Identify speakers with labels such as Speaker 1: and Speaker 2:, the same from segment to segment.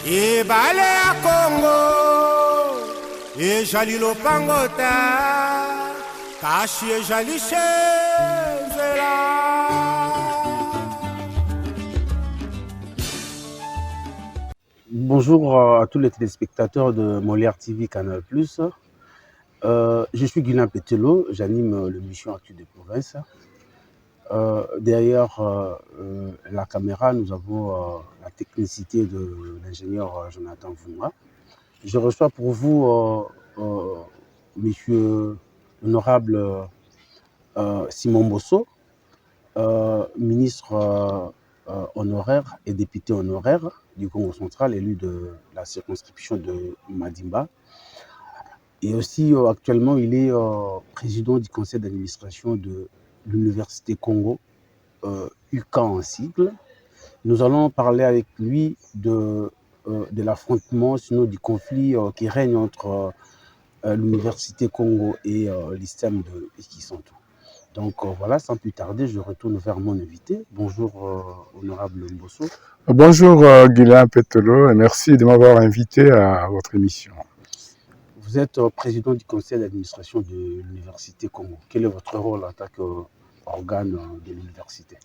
Speaker 1: E bale a Congo, e jali lopangota, kashi e jali chenzela.
Speaker 2: Bonjour à tous les téléspectateurs de Molière TV Canal+. Je suis Guilain Pétello, j'anime l'émission Actu des Provinces. Derrière la caméra, nous avons la technicité de l'ingénieur Jonathan Vunga. Je reçois pour vous monsieur l'honorable Simon Bosso, ministre honoraire et député honoraire du Congo central, élu de la circonscription de Madimba. Et aussi, actuellement, il est président du conseil d'administration de l'Université Congo, UCA en sigle. Nous allons parler avec lui de l'affrontement, sinon du conflit qui règne entre l'Université Congo et l'ISTEM de Ikisanto. Donc voilà, sans plus tarder, je retourne vers mon invité. Bonjour, honorable Mbosso.
Speaker 3: Bonjour, Guilain Pétello, et merci de m'avoir invité à votre émission.
Speaker 2: Vous êtes président du conseil d'administration de l'Université Congo. Quel est votre rôle en tant qu'organe de l'université?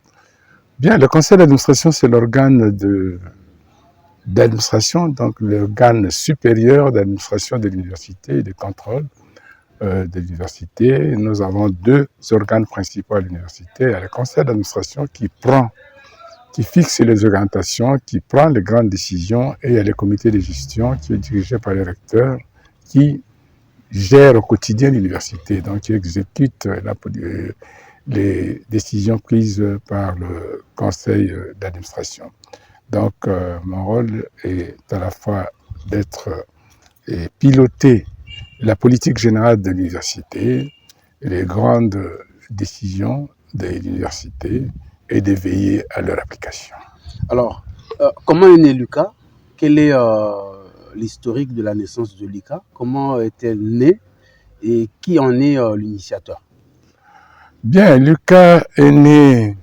Speaker 3: Bien, le conseil d'administration, c'est l'organe d'administration, donc l'organe supérieur d'administration de l'université et de contrôle de l'université. Nous avons deux organes principaux à l'université. Il y a le conseil d'administration qui fixe les orientations, qui prend les grandes décisions, et il y a le comité de gestion qui est dirigé par le recteur, qui gère au quotidien l'université, donc qui exécute les décisions prises par le conseil d'administration. Donc mon rôle est à la fois d'être piloter la politique générale de l'université, les grandes décisions de l'université et de veiller à leur application.
Speaker 2: Alors, comment est né l'UCA? Quel est l'historique de la naissance de l'UCA? Comment est-elle née et qui en est l'initiateur?
Speaker 3: Bien, l'UCA est né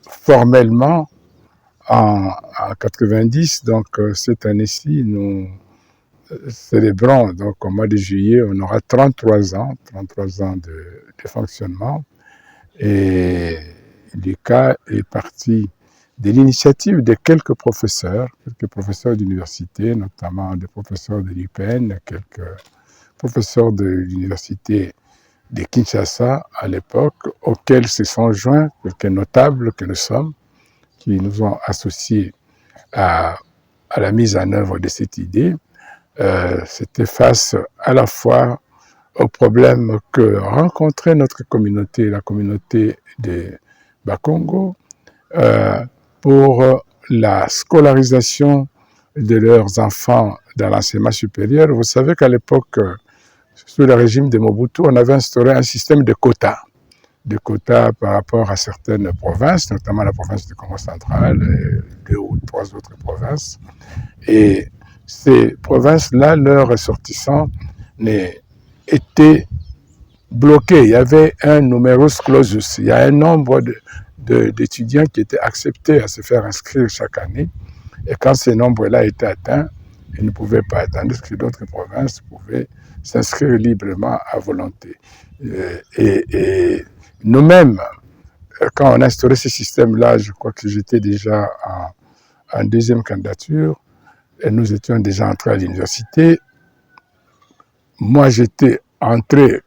Speaker 3: formellement en 90, donc cette année-ci, nous célébrons, donc au mois de juillet, on aura 33 ans de fonctionnement. Et l'UCA est parti de l'initiative de quelques professeurs d'université, notamment des professeurs de l'UPN, quelques professeurs de l'université de Kinshasa à l'époque, auxquels se sont joints quelques notables que nous sommes, qui nous ont associés à la mise en œuvre de cette idée. C'était face à la fois aux problèmes que rencontrait notre communauté, la communauté de Bakongo, pour la scolarisation de leurs enfants dans l'enseignement supérieur. Vous savez qu'à l'époque, sous le régime de Mobutu, on avait instauré un système de quotas par rapport à certaines provinces, notamment la province du Congo central et 2 ou 3 autres provinces. Et ces provinces-là, leurs ressortissants étaient bloqués. Il y avait un numerus clausus. Il y a un nombre d'étudiants qui étaient acceptés à se faire inscrire chaque année. Et quand ce nombre-là était atteint, ils ne pouvaient pas attendre, tandis que d'autres provinces pouvaient s'inscrire librement à volonté. Et nous-mêmes, quand on a instauré ce système-là, je crois que j'étais déjà en deuxième candidature, et nous étions déjà entrés à l'université. Moi, j'étais entré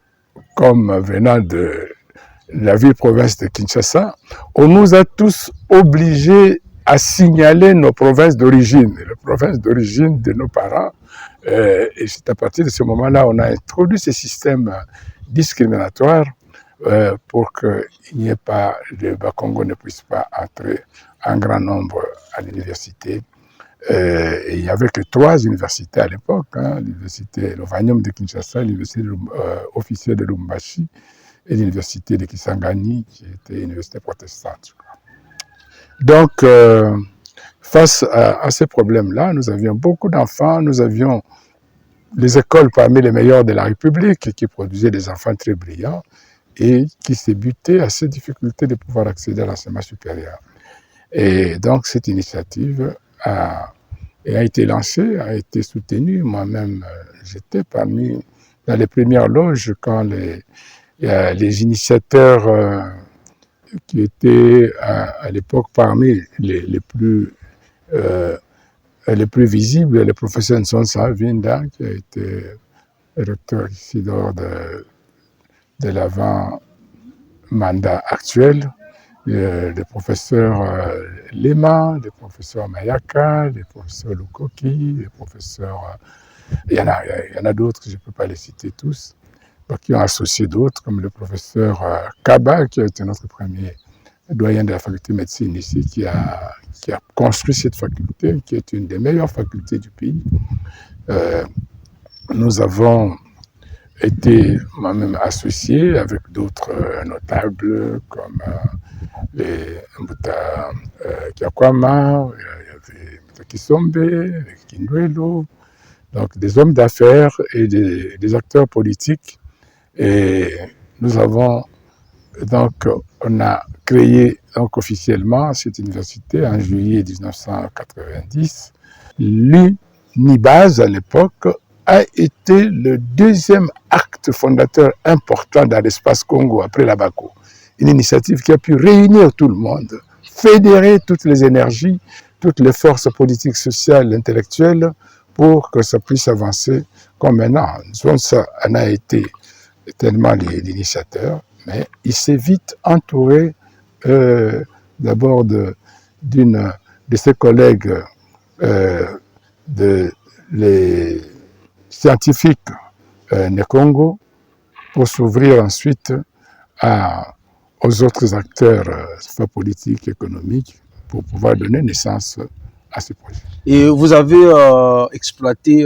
Speaker 3: comme venant de la ville-province de Kinshasa. On nous a tous obligés à signaler nos provinces d'origine, les provinces d'origine de nos parents. Et c'est à partir de ce moment-là on a introduit ce système discriminatoire pour que le Bas-Congo ne puisse pas entrer en grand nombre à l'université. Et il n'y avait que 3 universités à l'époque, l'université Lovanium de Kinshasa, l'université officielle de Lubumbashi et l'université de Kisangani, qui était une université protestante. Donc, face à ces problèmes-là, nous avions beaucoup d'enfants, nous avions les écoles parmi les meilleures de la République qui produisaient des enfants très brillants et qui se butaient à ces difficultés de pouvoir accéder à l'enseignement supérieur. Et donc, cette initiative a et a été lancé, a été soutenu. Moi-même, j'étais dans les premières loges quand les initiateurs qui étaient à l'époque parmi les plus visibles, le professeur Nsonsa Vinda, qui a été recteur ici lors de l'avant-mandat actuel, le professeur Lema, le professeur Mayaka, le professeur Lukoki, le professeur... il y en a d'autres, je ne peux pas les citer tous, qui ont associé d'autres, comme le professeur Kaba, qui a été notre premier doyen de la faculté de médecine ici, qui a construit cette faculté, qui est une des meilleures facultés du pays. Nous avons été moi-même associé avec d'autres notables comme les Mbuta Kiakwama, il y avait Mbuta Kisombe, Kindwelo, donc des hommes d'affaires et des acteurs politiques. Et nous avons donc, on a créé donc officiellement cette université en juillet 1990. L'UNIBAS à l'époque a été le deuxième acte fondateur important dans l'espace Congo après la BACO. Une initiative qui a pu réunir tout le monde, fédérer toutes les énergies, toutes les forces politiques, sociales, intellectuelles pour que ça puisse avancer comme maintenant. Ça en a été tellement l'initiateur, mais il s'est vite entouré d'abord de ses collègues, les scientifiques Congo, pour s'ouvrir ensuite aux autres acteurs politiques, économiques, pour pouvoir donner naissance à ce projet.
Speaker 2: Et vous avez exploité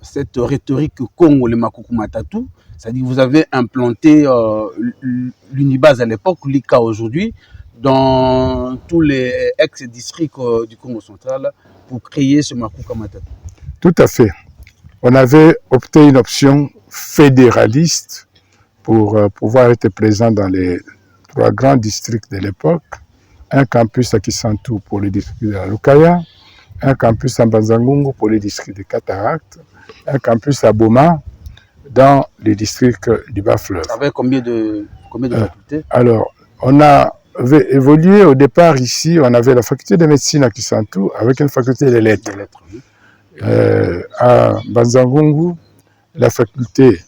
Speaker 2: cette rhétorique Congo, le Makuku Matatu, c'est-à-dire que vous avez implanté l'UNIBAS à l'époque, l'ICA aujourd'hui, dans tous les ex-districts du Congo central pour créer ce Makuku Matatu.
Speaker 3: Tout à fait. On avait opté une option fédéraliste pour pouvoir être présent dans les 3 grands districts de l'époque. Un campus à Kisantu pour le district de la Lukaya, un campus à Banzangungu pour le district de Cataracte, un campus à Boma dans les districts du Bas-Fleuve.
Speaker 2: Avec combien de facultés?
Speaker 3: Alors, on avait évolué au départ ici, on avait la faculté de médecine à Kisantu avec une faculté de lettres. Oui. À Banzangungu, la faculté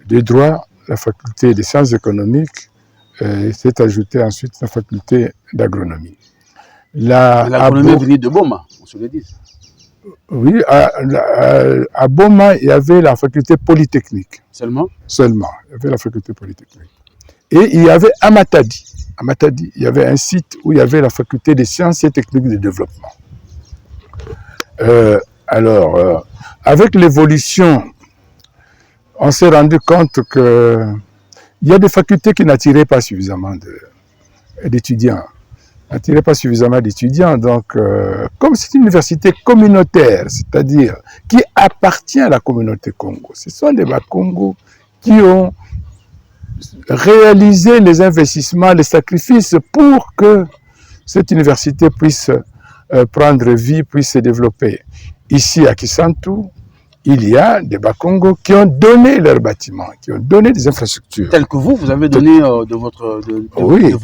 Speaker 3: de droit, la faculté des sciences économiques, s'est ajoutée ensuite la faculté d'agronomie.
Speaker 2: L'agronomie venait de Boma, on se le dit.
Speaker 3: Oui, à Boma, il y avait la faculté polytechnique.
Speaker 2: Seulement,
Speaker 3: il y avait la faculté polytechnique. Et il y avait à Matadi, il y avait un site où il y avait la faculté des sciences et techniques de développement. Avec l'évolution, on s'est rendu compte qu'il y a des facultés qui n'attiraient pas suffisamment d'étudiants. Donc, comme c'est une université communautaire, c'est-à-dire qui appartient à la communauté Congo, ce sont les Bas-Congo qui ont réalisé les investissements, les sacrifices pour que cette université puisse prendre vie, puisse se développer. Ici à Kisantu, il y a des Bas-Congo qui ont donné leurs bâtiments, qui ont donné des infrastructures.
Speaker 2: Tel que vous avez donné de vos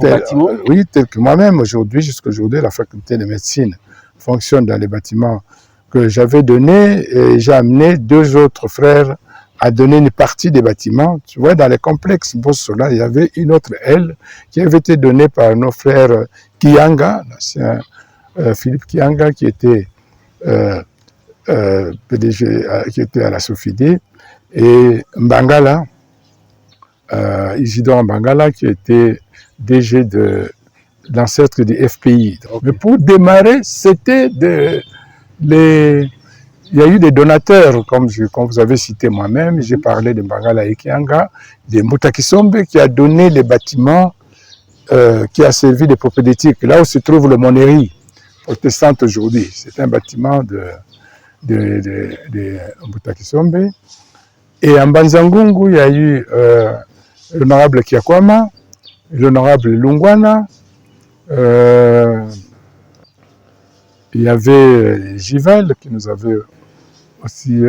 Speaker 2: bâtiments?
Speaker 3: Oui, tel que moi-même aujourd'hui, jusqu'à aujourd'hui, la faculté de médecine fonctionne dans les bâtiments que j'avais donnés et j'ai amené 2 autres frères à donner une partie des bâtiments. Tu vois, dans les complexes Bossola, il y avait une autre aile qui avait été donnée par nos frères Kianga, l'ancien Philippe Kianga, qui était PDG, qui était à la Sofidé, et Mbangala, Isidore Mbangala, qui était DG de l'ancêtre du FPI. Donc, mais pour démarrer, c'était il y a eu des donateurs, comme vous avez cité moi-même, j'ai parlé de Mbangala et Kianga, de Mbuta Kisombe, qui a donné les bâtiments qui a servi de propédétique. Là où se trouve le Monnerie protestante aujourd'hui, c'est un bâtiment de Mbuta Kisombe. Et en Banzangungu, il y a eu l'honorable Kiakwama, l'honorable Lungwana, il y avait Givel qui nous avait aussi,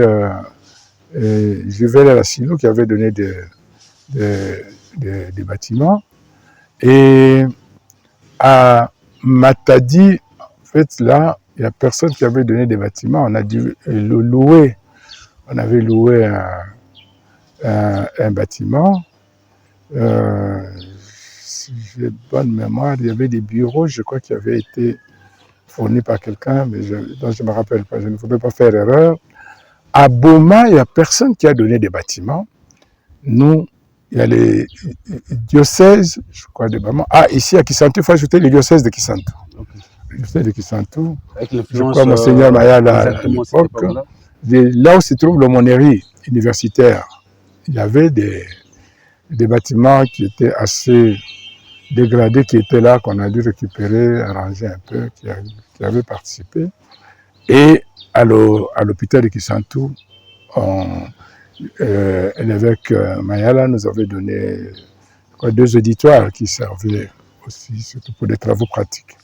Speaker 3: Givel et la Silo qui avait donné des bâtiments. Et à Matadi, en fait, là, il n'y a personne qui avait donné des bâtiments. On a dû le louer. On avait loué un bâtiment. Si j'ai bonne mémoire, il y avait des bureaux, je crois, qui avaient été fournis par quelqu'un, mais dont je ne me rappelle pas. Je ne voudrais pas faire erreur. À Boma, il n'y a personne qui a donné des bâtiments. Nous, il y a les diocèses, je crois, de Bama. Ah, ici à Kisantu, il faut ajouter les diocèses de Kisantu. Okay. Le diocèse de Kisantu. Avec je crois Monseigneur Mayala à l'époque. Là où se trouve l'aumônerie universitaire, il y avait des bâtiments qui étaient assez dégradés, qui étaient là, qu'on a dû récupérer, arranger un peu, qui avaient participé. Et à l'hôpital de Kisantu, l'évêque Mayala nous avait donné 2 auditoires qui servaient aussi, surtout pour des travaux pratiques.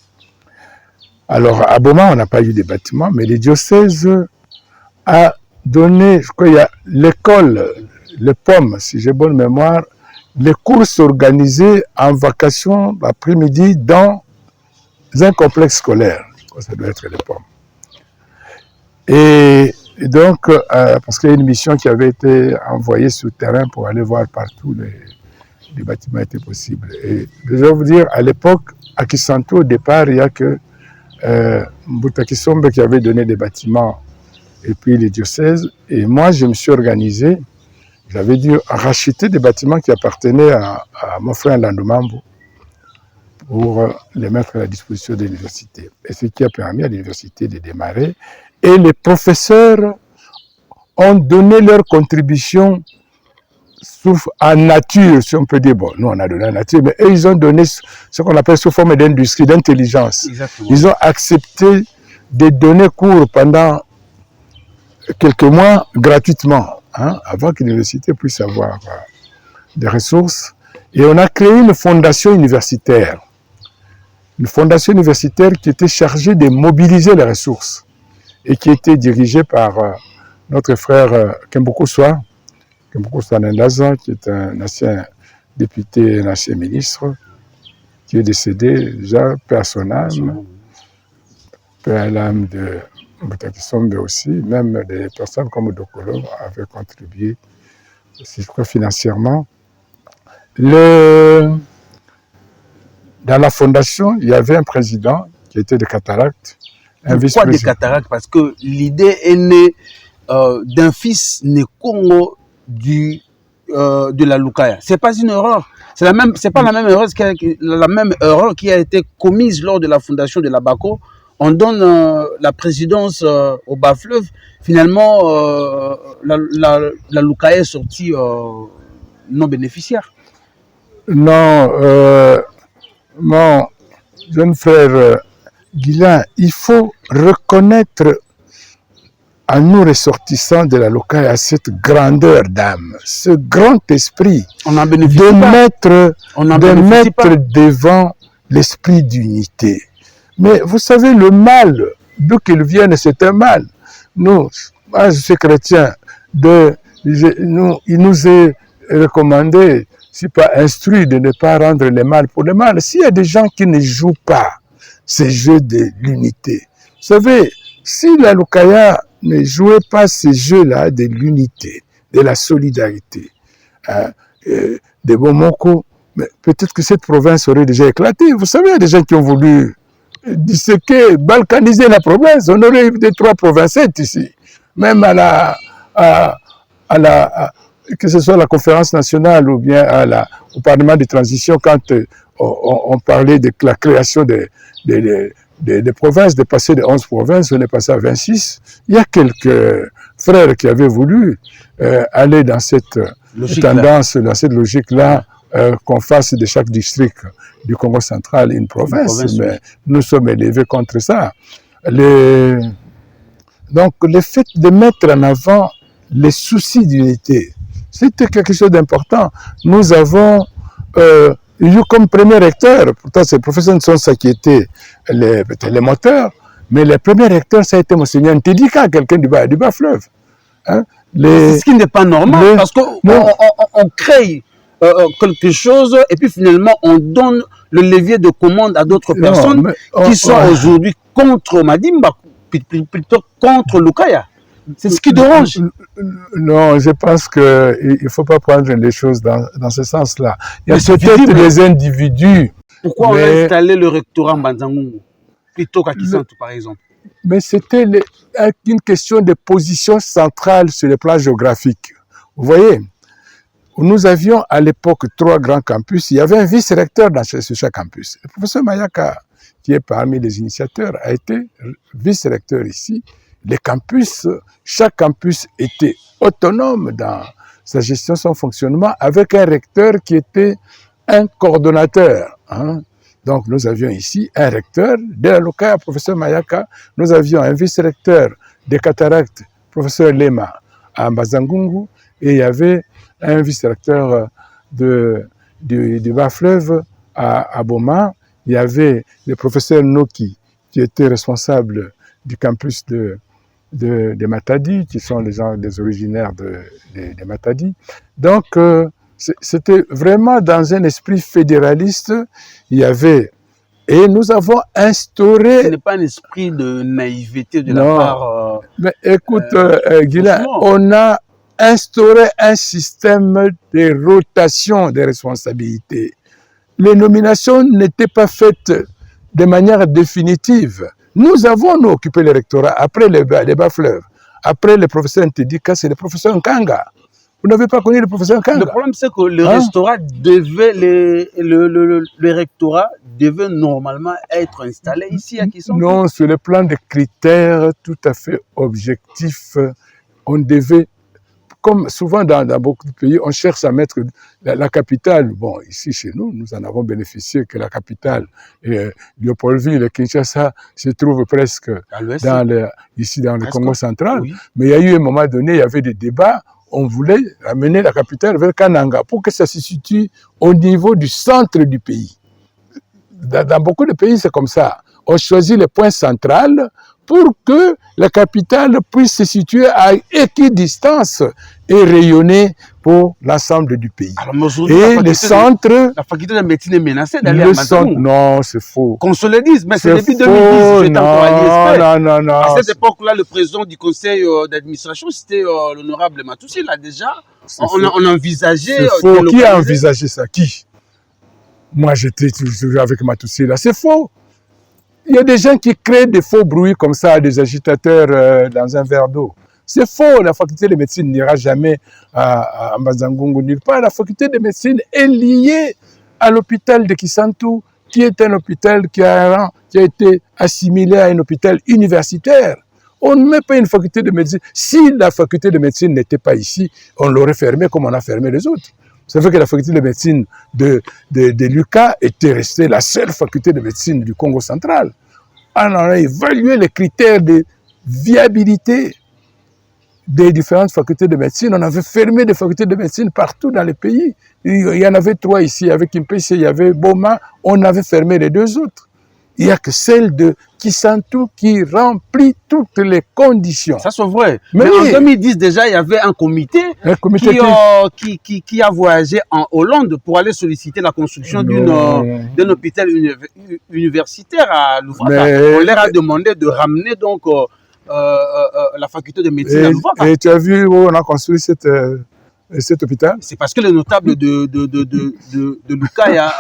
Speaker 3: Alors, à Boma, on n'a pas eu de bâtiments, mais les diocèses a donné, je crois, il y a l'école, les pommes, si j'ai bonne mémoire, les courses organisées en vacation l'après-midi dans un complexe scolaire. Ça doit être les pommes. Et donc, parce qu'il y a une mission qui avait été envoyée sur le terrain pour aller voir partout les bâtiments étaient possibles. Et je vais vous dire, à l'époque, à Kisantu, au départ, il n'y a que Mbuta Kisombe qui avait donné des bâtiments et puis les diocèses. Et moi, je me suis organisé. J'avais dû racheter des bâtiments qui appartenaient à mon frère Landomambo pour les mettre à la disposition de l'université. Et ce qui a permis à l'université de démarrer. Et les professeurs ont donné leur contribution en nature, si on peut dire. Bon, nous, on a donné en nature, mais eux, ils ont donné ce qu'on appelle sous forme d'industrie, d'intelligence. Exactement. Ils ont accepté de donner cours pendant quelques mois gratuitement, avant que l'université puisse avoir des ressources. Et on a créé une fondation universitaire. Une fondation universitaire qui était chargée de mobiliser les ressources et qui était dirigée par notre frère Kemboko Soa Nendaza, qui est un ancien député, un ancien ministre, qui est décédé déjà, paix à son âme, paix à l'âme de Mbuta Kisombe aussi, même des personnes comme Dokolo avaient contribué, si je crois, financièrement. Dans la fondation, il y avait un président qui était de cataracte.
Speaker 2: Pourquoi des cataractes? Parce que l'idée est née d'un fils né Congo de la Lukaya. C'est pas une erreur. C'est pas la même erreur qui a été commise lors de la fondation de la Bako. On donne la présidence au bas-fleuve. Finalement, la Lukaya est sortie non bénéficiaire.
Speaker 3: Non, mon jeune frère Guilain, il faut reconnaître à nous ressortissants de la Lukaya à cette grandeur d'âme, ce grand esprit de mettre devant l'esprit d'unité. Mais vous savez, le mal, d'où qu'il vienne, c'est un mal. Nous, moi je suis chrétien, il nous est recommandé, si pas instruit, de ne pas rendre le mal pour le mal. S'il y a des gens qui ne jouent pas ces jeux de l'unité, vous savez, si la Lukaya ne jouait pas ces jeux-là de l'unité, de la solidarité, de Bomoko, peut-être que cette province aurait déjà éclaté. Vous savez, il y a des gens qui ont voulu disséquer, balkaniser la province. On aurait eu des 3 provincettes ici. Même que ce soit à la conférence nationale ou bien au Parlement de transition, quand on parlait de la création des provinces, de passer de 11 provinces, on est passé à 26. Il y a quelques frères qui avaient voulu aller dans cette tendance, dans cette logique-là, qu'on fasse de chaque district du Congo central une province, mais nous sommes élevés contre ça. Donc, le fait de mettre en avant les soucis d'unité, c'était quelque chose d'important. Nous avons eu comme premier recteur, pourtant c'est le professeur Nsonsa qui était les moteurs, Mais le premier recteur, ça a été Monseigneur Ntedika, quelqu'un du bas fleuve. Hein?
Speaker 2: C'est ce qui n'est pas normal, parce qu'on crée quelque chose et puis finalement on donne le levier de commande à d'autres personnes qui sont aujourd'hui contre Madimba, plutôt contre Lukaya. C'est ce qui dérange.
Speaker 3: Non, je pense qu'il ne faut pas prendre les choses dans ce sens-là. Il y a peut-être des individus.
Speaker 2: Pourquoi on a installé le rectorat Mbanzangungu plutôt qu'à Kisantu, par exemple?
Speaker 3: Mais c'était une question de position centrale sur le plan géographique. Vous voyez, nous avions à l'époque 3 grands campus. Il y avait un vice-recteur sur chaque campus. Le professeur Mayaka, qui est parmi les initiateurs, a été vice-recteur ici. Les campus, chaque campus était autonome dans sa gestion, son fonctionnement, avec un recteur qui était un coordonnateur. Hein. Donc nous avions ici un recteur de la Lukaya, professeur Mayaka. Nous avions un vice-recteur des cataractes, professeur Lema, à Mbanzangungu. Et il y avait un vice-recteur du bas-fleuve à Boma. Il y avait le professeur Noki, qui était responsable du campus de Matadi, qui sont les gens des originaires de Matadi. Donc, c'était vraiment dans un esprit fédéraliste. Il y avait... Et nous avons instauré...
Speaker 2: Ce n'est pas un esprit de naïveté de la part...
Speaker 3: Mais écoute, Guilain, on a instauré un système de rotation des responsabilités. Les nominations n'étaient pas faites de manière définitive. Nous avons nous occupé le rectorat après les bas-fleuves. Après le professeur Ntedika, c'est le professeur Nkanga. Vous n'avez pas connu le professeur Nkanga?
Speaker 2: Le problème, c'est que le rectorat devait normalement être installé ici à Kisantu.
Speaker 3: Non, sur le plan des critères tout à fait objectifs, on devait, comme souvent dans beaucoup de pays, on cherche à mettre la capitale. Bon, ici chez nous, nous en avons bénéficié que la capitale, Léopoldville et Kinshasa, se trouve presque ici dans le Congo central. Oui. Mais il y a eu un moment donné, il y avait des débats. On voulait amener la capitale vers Kananga pour que ça se situe au niveau du centre du pays. Dans beaucoup de pays, c'est comme ça. On choisit le point central pour que la capitale puisse se situer à équidistance et rayonner pour l'ensemble du pays. Alors, et le centre...
Speaker 2: La faculté de médecine est menacée d'aller à Mbanzangungu.
Speaker 3: Non, c'est faux.
Speaker 2: Qu'on se le dise, mais c'est depuis 2010.
Speaker 3: Non.
Speaker 2: À cette époque-là, le président du conseil d'administration, c'était l'honorable Matoussi. Là, déjà, on envisageait...
Speaker 3: Qui a envisagé ça? Qui? Moi, j'étais toujours avec Matoussi. Là, c'est faux. Il y a des gens qui créent des faux bruits comme ça, des agitateurs dans un verre d'eau. C'est faux, la faculté de médecine n'ira jamais à Mbanzangungu nulle part. La faculté de médecine est liée à l'hôpital de Kisantu, qui est un hôpital qui a été assimilé à un hôpital universitaire. On ne met pas une faculté de médecine. Si la faculté de médecine n'était pas ici, on l'aurait fermée comme on a fermé les autres. Ça fait que la faculté de médecine de l'UQA était restée la seule faculté de médecine du Congo central. On a évalué les critères de viabilité des différentes facultés de médecine. On avait fermé des facultés de médecine partout dans le pays. Il y en avait 3 ici, avec Kimpese, il y avait Boma, on avait fermé les 2 autres. Il n'y a que celle de Kisantu qui remplit toutes les conditions.
Speaker 2: Ça, c'est vrai. Mais en 2010, déjà, il y avait un comité qui a voyagé en Hollande pour aller solliciter la construction d'un hôpital universitaire à Louvrata. On leur a demandé de ramener donc la faculté de médecine à Louvrata.
Speaker 3: Et tu as vu où on a construit cet hôpital?
Speaker 2: C'est parce que les notables de Lukaya,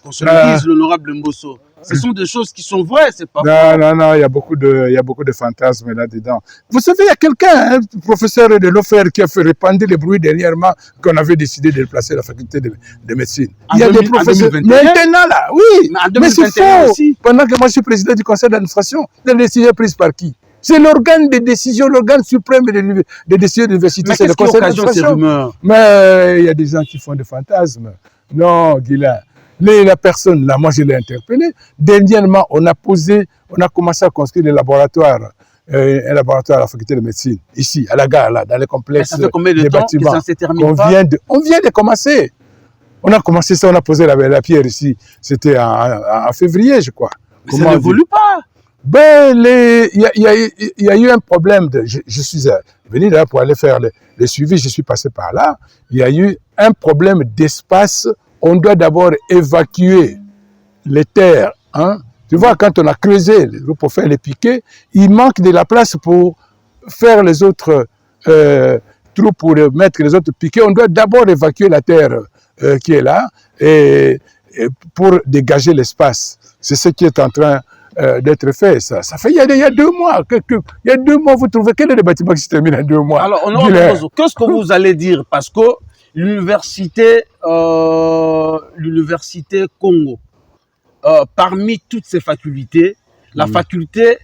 Speaker 2: qu'on se le dise, l'honorable Mbosso, ce sont des choses qui sont vraies, c'est pas vrai.
Speaker 3: Non, il y a beaucoup de fantasmes là-dedans. Vous savez, il y a quelqu'un, le professeur de l'OFER, qui a fait répandre les bruits dernièrement qu'on avait décidé de déplacer la faculté de médecine. Il y a des professeurs. Maintenant, là, oui. Mais c'est faux. Aussi. Pendant que moi, je suis président du conseil d'administration, la décision est prise par qui? C'est l'organe de décision, l'organe suprême de décision de l'université.
Speaker 2: C'est le conseil d'administration.
Speaker 3: Mais il y a des gens qui font des fantasmes. Non, Guilain. La personne, là, moi, je l'ai interpellé. Dernièrement, on a commencé à construire un laboratoire à la faculté de médecine, ici, à la gare, là, dans le complexe.
Speaker 2: Ça fait combien de temps que ça s'est terminé?
Speaker 3: On vient de commencer. On a commencé ça, on a posé la pierre ici. C'était en février, je crois.
Speaker 2: Ça n'évolue pas.
Speaker 3: Ben, il y a eu un problème. Je suis venu là pour aller faire le suivi, je suis passé par là. Il y a eu un problème d'espace. On doit d'abord évacuer les terres. Hein. Tu vois, quand on a creusé pour faire les piquets, il manque de la place pour faire les autres trous, pour mettre les autres piquets. On doit d'abord évacuer la terre qui est là et pour dégager l'espace. C'est ce qui est en train d'être fait. Ça fait il y a 2 mois. Il y a 2 mois, vous trouvez quel est le bâtiment qui se termine en 2 mois?
Speaker 2: Alors, qu'est-ce que vous allez dire? Parce que l'université Congo, parmi toutes ces facultés, la faculté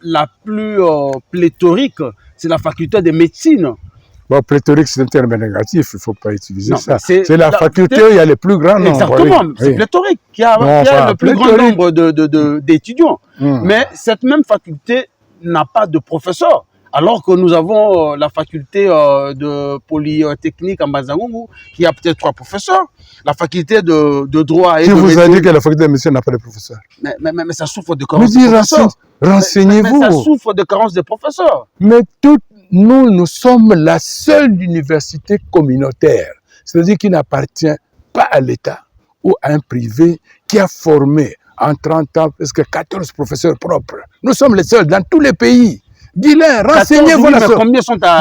Speaker 2: la plus pléthorique, c'est la faculté de médecine.
Speaker 3: Bon, pléthorique, c'est un terme négatif, il ne faut pas utiliser ça. C'est la faculté où il y a le plus grand nombre.
Speaker 2: Exactement, oui. C'est pléthorique, qui a le plus grand nombre d'étudiants. Mais cette même faculté n'a pas de professeur. Alors que nous avons la faculté de Polytechnique en Bazangongo, qui a peut-être 3 professeurs. La faculté de droit et
Speaker 3: qui
Speaker 2: de
Speaker 3: vous a dit que la faculté de médecine n'a pas de professeurs?
Speaker 2: Mais ça souffre de carence de professeurs.
Speaker 3: Renseignez-vous.
Speaker 2: Mais ça souffre de carence de professeurs.
Speaker 3: Mais nous sommes la seule université communautaire, c'est-à-dire qui n'appartient pas à l'État ou à un privé, qui a formé en 30 ans presque 14 professeurs propres. Nous sommes les seuls dans tous les pays. Dis-le, renseignez-vous.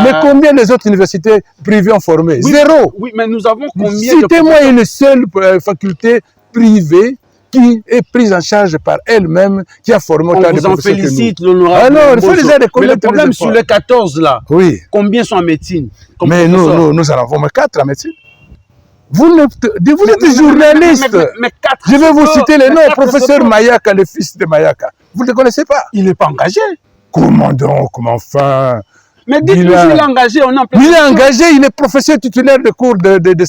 Speaker 3: Mais combien les autres universités privées ont formé?
Speaker 2: Oui,
Speaker 3: 0.
Speaker 2: Oui, mais nous avons combien
Speaker 3: Citez-moi une seule faculté privée qui est prise en charge par elle-même, qui a formé autant de professeurs.
Speaker 2: On vous en félicite, l'honorable.
Speaker 3: Alors, il faut déjà reconnaître.
Speaker 2: Mais le problème sur les 14 là,
Speaker 3: oui.
Speaker 2: Combien sont en médecine?
Speaker 3: Mais nous en avons 4 en médecine. Vous êtes journaliste.
Speaker 2: Mais 4,
Speaker 3: je vais vous citer les noms. Professeur Mayaka, le fils de Mayaka. Vous ne le connaissez pas?
Speaker 2: Il n'est pas engagé.
Speaker 3: Comment donc? Comment enfin?
Speaker 2: Mais dites-nous s'il est engagé.
Speaker 3: Il est engagé, il est professeur titulaire de cours de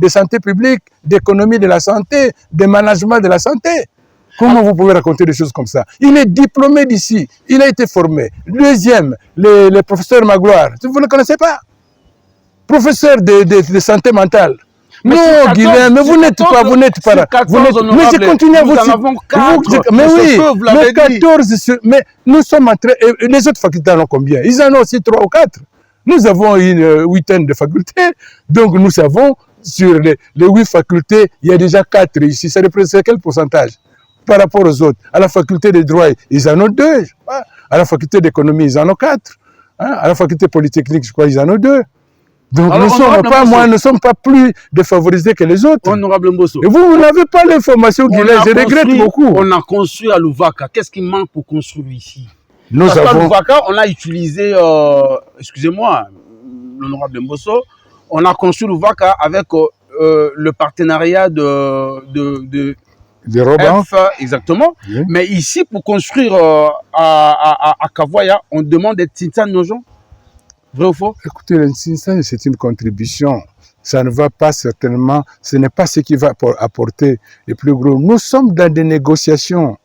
Speaker 3: santé publique, d'économie de la santé, de management de la santé. Comment vous pouvez raconter des choses comme ça? Il est diplômé d'ici, il a été formé. Deuxième, le professeur Magloire, vous ne le connaissez pas? Professeur de santé mentale. Non, Guilhem, mais vous n'êtes pas là. Mais je continue à vous dire. Mais oui, mais 14, mais nous sommes en train. Les autres facultés en ont combien? Ils en ont aussi 3 ou 4. Nous avons une 8aine de facultés, donc nous savons, sur les 8 facultés, il y a déjà 4 ici. Ça représente quel pourcentage par rapport aux autres? À la faculté de droit, ils en ont 2. À la faculté d'économie, ils en ont 4. À la faculté polytechnique, je crois, ils en ont 2. Donc alors, nous ne sommes pas plus défavorisés que les autres.
Speaker 2: Honorable Mbosso.
Speaker 3: Et vous n'avez pas l'information, Guilhem, je regrette beaucoup.
Speaker 2: On a construit à Louvaka. Qu'est-ce qui manque pour construire ici?
Speaker 3: Parce qu'à
Speaker 2: Louvaka, on a utilisé, excusez-moi, l'honorable Mbosso, on a construit Louvaka avec le partenariat de
Speaker 3: Robin.
Speaker 2: Exactement. Oui. Mais ici, pour construire à Kavoya, on demande des Tintan nos gens. Vrai ou faux?
Speaker 3: Écoutez, c'est une contribution. Ça ne va pas certainement, ce n'est pas ce qui va apporter le plus gros. Nous sommes dans des négociations.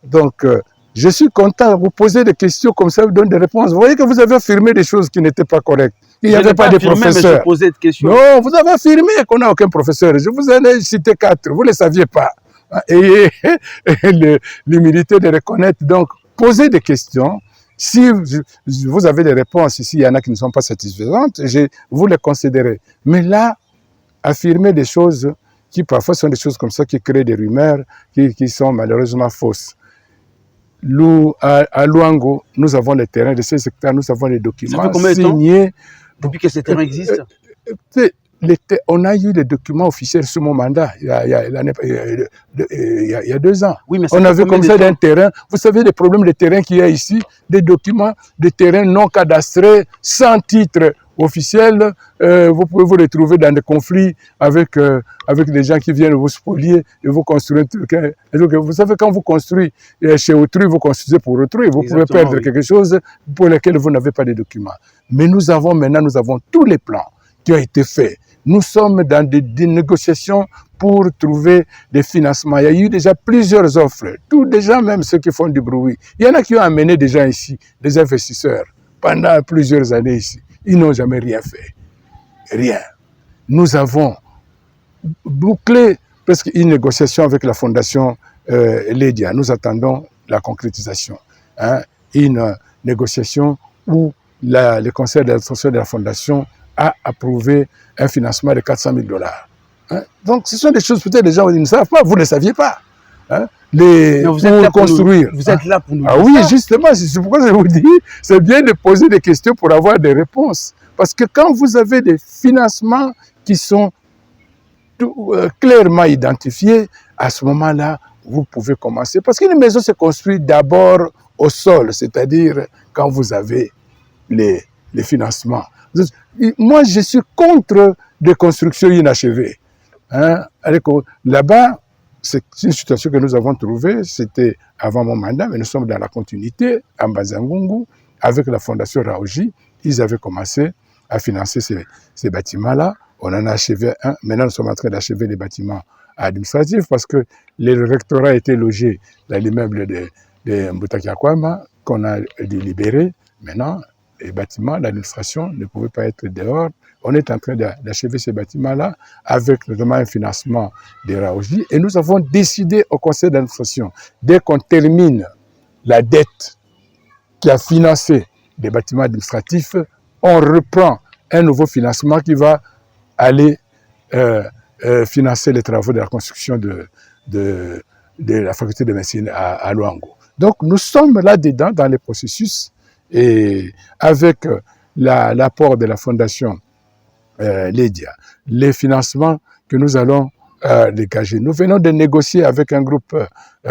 Speaker 3: Donc, je suis content. Vous posez des questions comme ça, vous donnez des réponses. Vous voyez que vous avez affirmé des choses qui n'étaient pas correctes. Il n'y avait pas de professeurs.
Speaker 2: Mais je posais des questions.
Speaker 3: Non, vous avez affirmé qu'on n'a aucun professeur. Je vous en ai cité 4. Vous ne le saviez pas. Et l'humilité de reconnaître. Donc, posez des questions. Si vous avez des réponses, ici, il y en a qui ne sont pas satisfaisantes, vous les considérez. Mais là, affirmer des choses qui parfois sont des choses comme ça, qui créent des rumeurs, qui sont malheureusement fausses. À Luango, nous avons les terrains de ces secteurs, nous avons les documents signés.
Speaker 2: Depuis que ces terrains existent?
Speaker 3: On a eu les documents officiels sous mon mandat, il y a 2 ans. Oui, mais on avait comme ça d'un terrain. Vous savez les problèmes de terrain qu'il y a ici, des documents de terrain non cadastrés, sans titre officiel. Vous pouvez vous retrouver dans des conflits avec des gens qui viennent vous spolier et vous construire. Donc, vous savez, quand vous construisez chez autrui, vous construisez pour autrui. Vous pouvez perdre quelque chose pour lequel vous n'avez pas de documents. Mais nous avons tous les plans qui ont été faits. Nous sommes dans des négociations pour trouver des financements. Il y a eu déjà plusieurs offres. Tous des gens, même ceux qui font du bruit. Il y en a qui ont amené des gens ici, des investisseurs, pendant plusieurs années ici. Ils n'ont jamais rien fait. Rien. Nous avons bouclé presque une négociation avec la fondation Lydia. Nous attendons la concrétisation. Hein, une négociation où le conseil d'administration de la fondation a approuvé un financement de 400 000 $. Hein? Donc, ce sont des choses, peut-être les gens ne savent pas, vous ne saviez pas. Hein?
Speaker 2: Vous êtes là
Speaker 3: construire.
Speaker 2: Vous êtes là pour nous.
Speaker 3: Ah oui, justement, c'est pourquoi je vous dis, c'est bien de poser des questions pour avoir des réponses. Parce que quand vous avez des financements qui sont clairement identifiés, à ce moment-là, vous pouvez commencer. Parce qu'une maison se construit d'abord au sol, c'est-à-dire quand vous avez les financements. Moi, je suis contre des constructions inachevées. Hein? Là-bas, c'est une situation que nous avons trouvée, c'était avant mon mandat, mais nous sommes dans la continuité, à Mbazangungu, avec la fondation Raoji, ils avaient commencé à financer ces bâtiments-là. On en a achevé un, maintenant nous sommes en train d'achever les bâtiments administratifs parce que le rectorat était logé dans l'immeuble de Mbutakiakwama, qu'on a délibéré. Maintenant, les bâtiments, l'administration ne pouvait pas être dehors. On est en train d'achever ces bâtiments-là avec notamment un financement des Raoji. Et nous avons décidé au conseil d'administration, dès qu'on termine la dette qui a financé des bâtiments administratifs, on reprend un nouveau financement qui va aller financer les travaux de la construction de la faculté de médecine à Luango. Donc nous sommes là-dedans dans les processus et avec l'apport de la fondation Lydia, les financements que nous allons dégager. Nous venons de négocier avec un groupe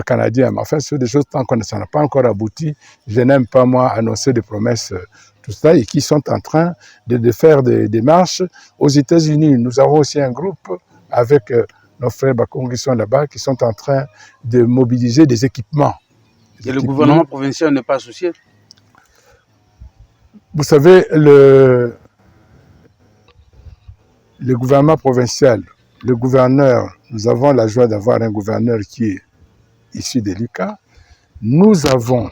Speaker 3: canadien, mais enfin, c'est des choses tant qu'on ne s'en a pas encore abouti. Je n'aime pas, moi, annoncer des promesses, tout ça, et qui sont en train de faire des démarches. Aux États-Unis, nous avons aussi un groupe avec nos frères Bakong qui sont là-bas, qui sont en train de mobiliser des équipements.
Speaker 2: Et le gouvernement provincial n'est pas associé?
Speaker 3: Vous savez, le gouvernement provincial, le gouverneur, nous avons la joie d'avoir un gouverneur qui est issu de l'UQA. Nous avons,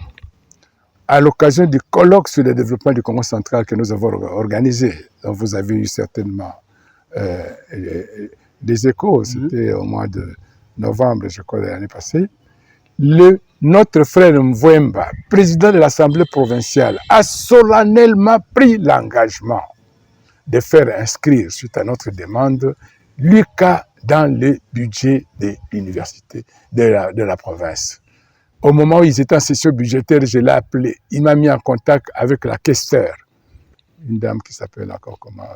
Speaker 3: à l'occasion du colloque sur le développement du Congo central que nous avons organisé, dont vous avez eu certainement des échos, c'était au mois de novembre, je crois, de l'année passée, notre frère Mvwemba, président de l'Assemblée provinciale, a solennellement pris l'engagement de faire inscrire, suite à notre demande, l'UQA dans le budget de l'université, de la province. Au moment où ils étaient en session budgétaire, je l'ai appelé. Il m'a mis en contact avec la questeur, une dame qui s'appelle encore comment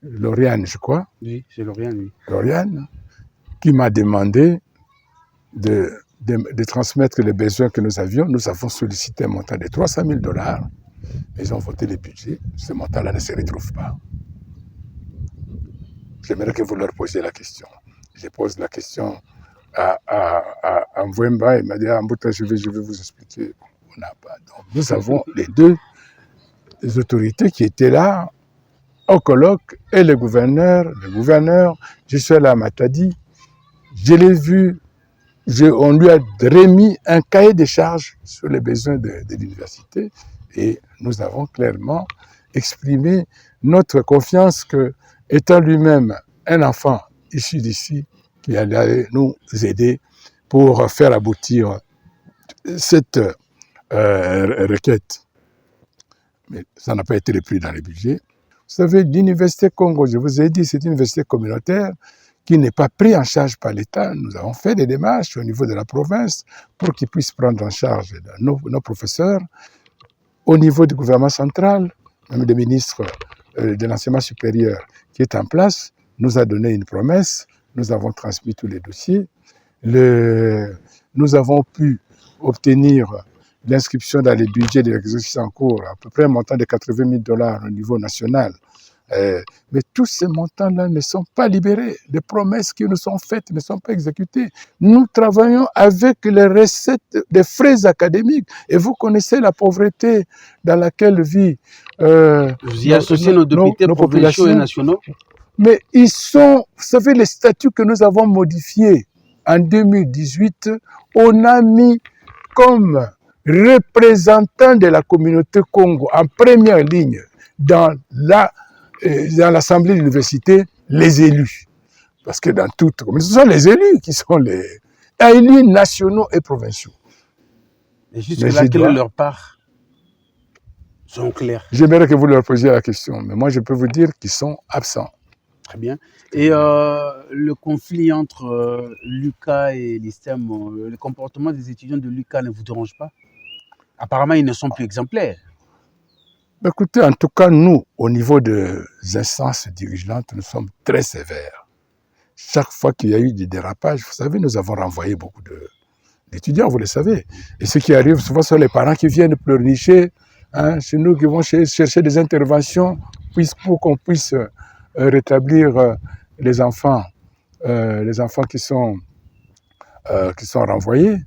Speaker 3: Lauriane, je crois.
Speaker 2: Oui, c'est Lauriane, oui.
Speaker 3: Lauriane, qui m'a demandé de transmettre les besoins que nous avions. Nous avons sollicité un montant de 300 000 $. Ils ont voté le budget. Ce montant-là ne se retrouve pas. J'aimerais que vous leur posiez la question. Je pose la question à Mvwemba. Il m'a dit, ah, Mbouta, je vais vous expliquer. On n'a pas. Donc, nous avons les deux autorités qui étaient là au colloque et le gouverneur, je suis allé à Matadi, je l'ai vu, on lui a remis un cahier de charges sur les besoins de l'université et nous avons clairement exprimé notre confiance que, étant lui-même un enfant issu d'ici, qui allait nous aider pour faire aboutir cette requête. Mais ça n'a pas été repris dans le budget. Vous savez, l'Université Congo, je vous ai dit, c'est une université communautaire qui n'est pas prise en charge par l'État. Nous avons fait des démarches au niveau de la province pour qu'ils puissent prendre en charge nos professeurs. Au niveau du gouvernement central, même le ministre de l'enseignement supérieur qui est en place nous a donné une promesse. Nous avons transmis tous les dossiers. Nous avons pu obtenir l'inscription dans les budgets de l'exercice en cours, à peu près un montant de 80 000 $ au niveau national. Mais tous ces montants-là ne sont pas libérés. Les promesses qui nous sont faites ne sont pas exécutées. Nous travaillons avec les recettes des frais académiques. Et vous connaissez la pauvreté dans laquelle vit
Speaker 2: vous y associez nos députés provinciaux et nationaux?
Speaker 3: Mais ils sont, vous savez, les statuts que nous avons modifiés en 2018, on a mis comme représentants de la communauté Congo en première ligne dans l'Assemblée de l'université, les élus. Parce que dans toute communauté, ce sont les élus qui sont les... élus nationaux et provinciaux.
Speaker 2: Et jusque-là, quelle est leur part? Sont clairs.
Speaker 3: J'aimerais que vous leur posiez la question, mais moi je peux vous dire qu'ils sont absents.
Speaker 2: Très bien. Et le conflit entre l'UCA et l'ISTEM, le comportement des étudiants de l'UCA ne vous dérange pas? Apparemment, ils ne sont plus exemplaires.
Speaker 3: Écoutez, en tout cas, nous, au niveau des instances dirigeantes, nous sommes très sévères. Chaque fois qu'il y a eu des dérapages, vous savez, nous avons renvoyé beaucoup d'étudiants, vous le savez. Et ce qui arrive souvent, ce sont les parents qui viennent pleurnicher. Hein, c'est nous qui vont chercher des interventions pour qu'on puisse rétablir les enfants qui sont renvoyés.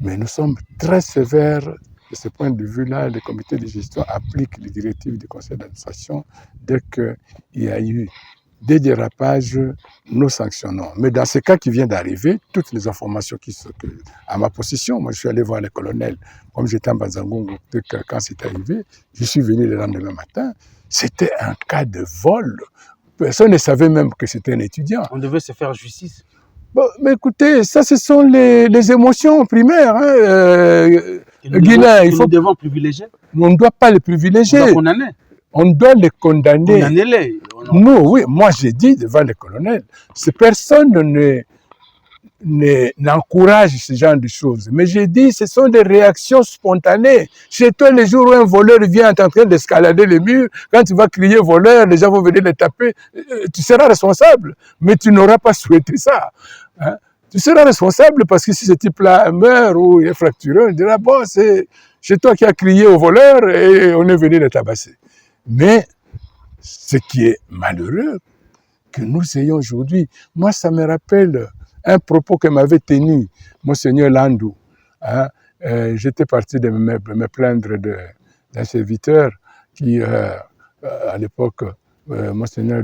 Speaker 3: Mais nous sommes très sévères de ce point de vue-là. Le comité de gestion applique les directives du conseil d'administration. Dès qu'il y a eu des dérapages, nous sanctionnons. Mais dans ce cas qui vient d'arriver, toutes les informations qui sont à ma possession, moi je suis allé voir le colonel, comme j'étais en Bazangongo quand c'est arrivé, je suis venu le lendemain matin, c'était un cas de vol. Personne ne savait même que c'était un étudiant.
Speaker 2: On devait se faire justice.
Speaker 3: Bon, mais écoutez, ça ce sont les émotions primaires. Guilain,
Speaker 2: nous devons privilégier.
Speaker 3: On ne doit pas les privilégier.
Speaker 2: On doit condamner.
Speaker 3: On doit les condamner.
Speaker 2: Condamnez-les.
Speaker 3: Nous, oui, moi j'ai dit devant le colonel, personne n'encourage ce genre de choses. Mais j'ai dit, ce sont des réactions spontanées. Chez toi, les jours où un voleur vient en train d'escalader les murs, quand tu vas crier voleur, les gens vont venir les taper, tu seras responsable. Mais tu n'auras pas souhaité ça. Hein? Tu seras responsable parce que si ce type-là meurt ou il est fracturé, on dira, bon, c'est chez toi qui as crié au voleur et on est venu les tabasser. Mais ce qui est malheureux, que nous ayons aujourd'hui, moi ça me rappelle un propos que m'avait tenu Monseigneur Landou. Hein? J'étais parti de me plaindre d'un serviteur qui, à l'époque, Monseigneur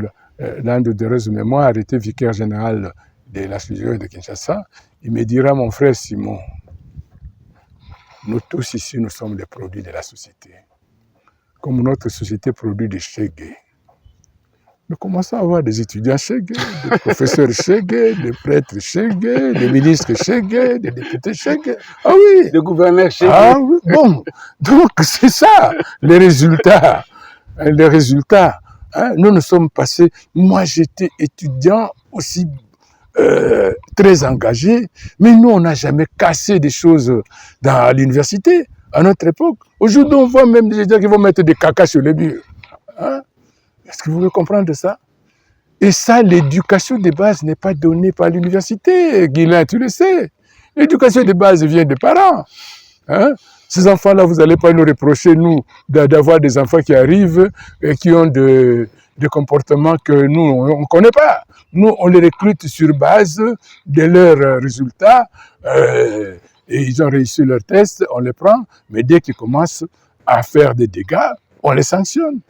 Speaker 3: Landou de heureuse mémoire, était vicaire général de la Suisse de Kinshasa. Il me dira, mon frère Simon, nous tous ici, nous sommes des produits de la société. Comme notre société produit des chégués. Nous commençons à avoir des étudiants chégués, des professeurs chégués, des prêtres chégués, des ministres chégués, des députés chégués. Ah oui!
Speaker 2: Des gouverneurs chégués.
Speaker 3: Ah oui, bon. Donc, c'est ça, les résultats. Les résultats. Hein? Nous sommes passés. Moi, j'étais étudiant aussi très engagé, mais nous, on n'a jamais cassé des choses dans l'université à notre époque. Aujourd'hui, on voit même des étudiants qui vont mettre des caca sur les murs. Hein? Est-ce que vous voulez comprendre ça? Et ça, l'éducation de base n'est pas donnée par l'université, Guilain, tu le sais. L'éducation de base vient des parents. Hein? Ces enfants-là, vous n'allez pas nous reprocher, nous, d'avoir des enfants qui arrivent et qui ont des comportements que nous, on ne connaît pas. Nous, on les recrute sur base de leurs résultats. Et ils ont réussi leur test, on les prend. Mais dès qu'ils commencent à faire des dégâts, on les sanctionne.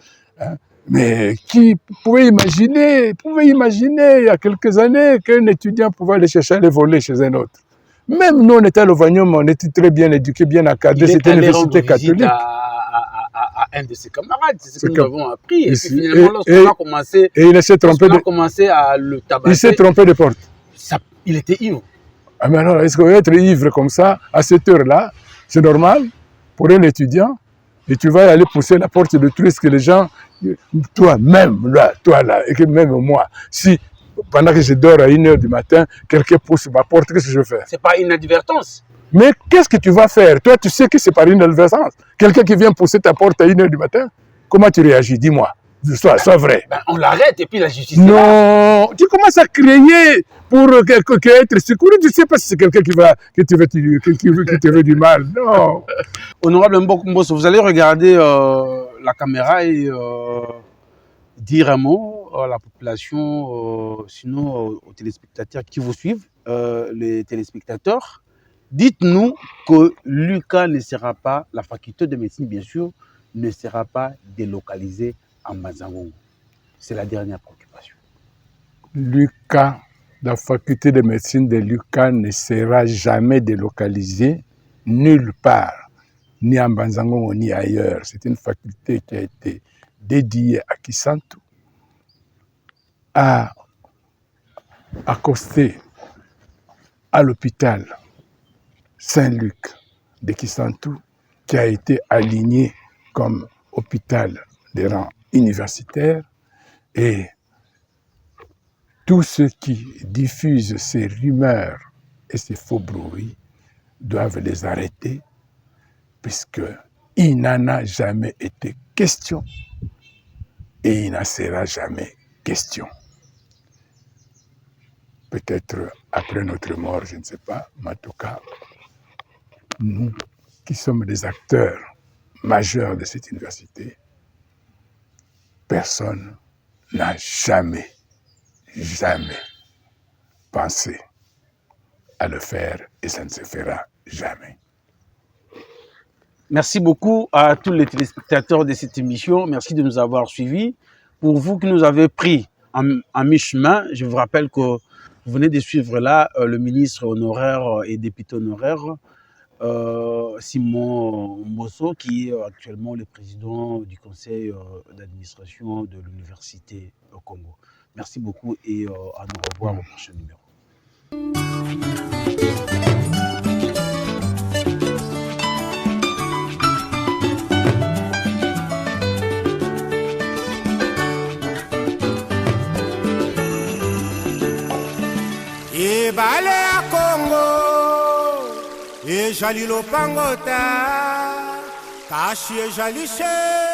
Speaker 3: Hein? Mais qui pouvait imaginer il y a quelques années qu'un étudiant pouvait aller chercher à les voler chez un autre. Même nous, on était à Lovanium, on était très bien éduqués, bien encadrés, c'était une université catholique.
Speaker 2: À un de ses camarades, c'est ce que nous avons appris. Et puis finalement, lorsqu'on a commencé, commencé à le tabasser,
Speaker 3: il s'est trompé de porte.
Speaker 2: Il était ivre.
Speaker 3: Ah, mais alors, est-ce qu'on va être ivre comme ça, à cette heure-là? C'est normal pour un étudiant? Et tu vas aller pousser la porte de tout ce que les gens, toi-même, là, et que même moi, si pendant que je dors à 1h du matin, quelqu'un pousse ma porte, qu'est-ce que je fais?
Speaker 2: C'est pas une inadvertance.
Speaker 3: Mais qu'est-ce que tu vas faire? Toi, tu sais que c'est par une inadvertance. Quelqu'un qui vient pousser ta porte à 1h du matin, comment tu réagis? Dis-moi. Sois vrai.
Speaker 2: On l'arrête et puis la justice.
Speaker 3: Non, tu commences à crier pour être secouru. Tu ne sais pas si c'est quelqu'un qui te veut du mal. Non.
Speaker 2: Honorable Mbosso, vous allez regarder la caméra et dire un mot à la population, sinon aux téléspectateurs qui vous suivent, les téléspectateurs. Dites-nous que l'UCA ne sera pas, la faculté de médecine bien sûr, ne sera pas délocalisée en Bazangongo. C'est la dernière préoccupation.
Speaker 3: L'UCA, la faculté de médecine de l'UCA ne sera jamais délocalisée nulle part, ni en Bazangongo ni ailleurs. C'est une faculté qui a été dédiée à Kisantu, à accoster à l'hôpital Saint-Luc de Kisantu, qui a été aligné comme hôpital des rangs universitaires, et tous ceux qui diffusent ces rumeurs et ces faux bruits doivent les arrêter, puisqu'il n'en a jamais été question et il n'en sera jamais question. Peut-être après notre mort, je ne sais pas, mais en tout cas, nous qui sommes des acteurs majeurs de cette université, personne n'a jamais pensé à le faire et ça ne se fera jamais.
Speaker 2: Merci beaucoup à tous les téléspectateurs de cette émission. Merci de nous avoir suivis. Pour vous qui nous avez pris en mi-chemin, je vous rappelle que vous venez de suivre là le ministre honoraire et député honoraire Simon Mbosso, qui est actuellement le président du conseil d'administration de l'université au Congo. Merci beaucoup et à nous revoir au prochain numéro.
Speaker 1: Ebale ya Congo, ejali lopangota, kashi ejali she.